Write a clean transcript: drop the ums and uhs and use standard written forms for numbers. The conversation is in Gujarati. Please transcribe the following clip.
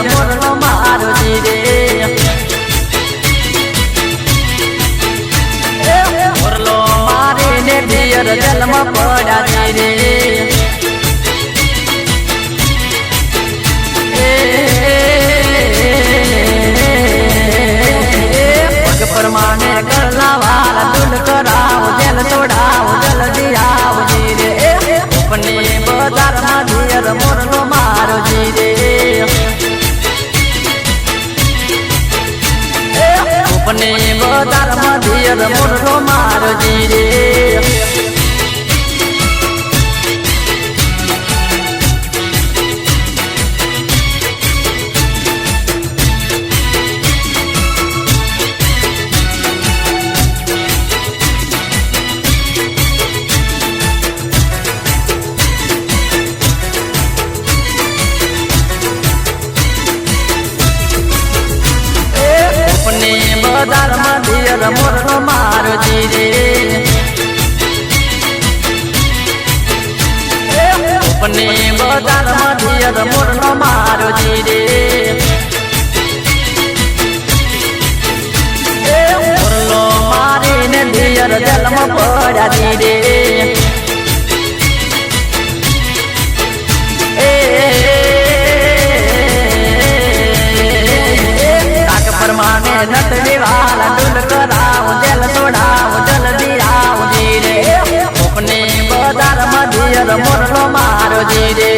મોરલો મારો જીરે મોરલો મારીને પિયર જલમાં પડ્યા જીરે પરમાને કરલા વાલા દુલ કરાવો જેલ તોડાવો જલ્દી આવો જીરે ઉપને બજારમાં દિયર મોરલો મારો જીરે ઉપને બજારમાં દિયર મોરલો મારો જીરે બજારમાં દિયર મોરલો મારો જીરે ઉપને બજારમાં દિયર મોરલો મારો જીરે મોરલો મારીને દિયર જલમાં પડ્યા જીરે પરમાને નટલી વાલા દુલ કરાવો જેલ તોડાવો જલ્દી આવો જીરે ઉપને બજારમાં દિયર મોરલો મારો જીરે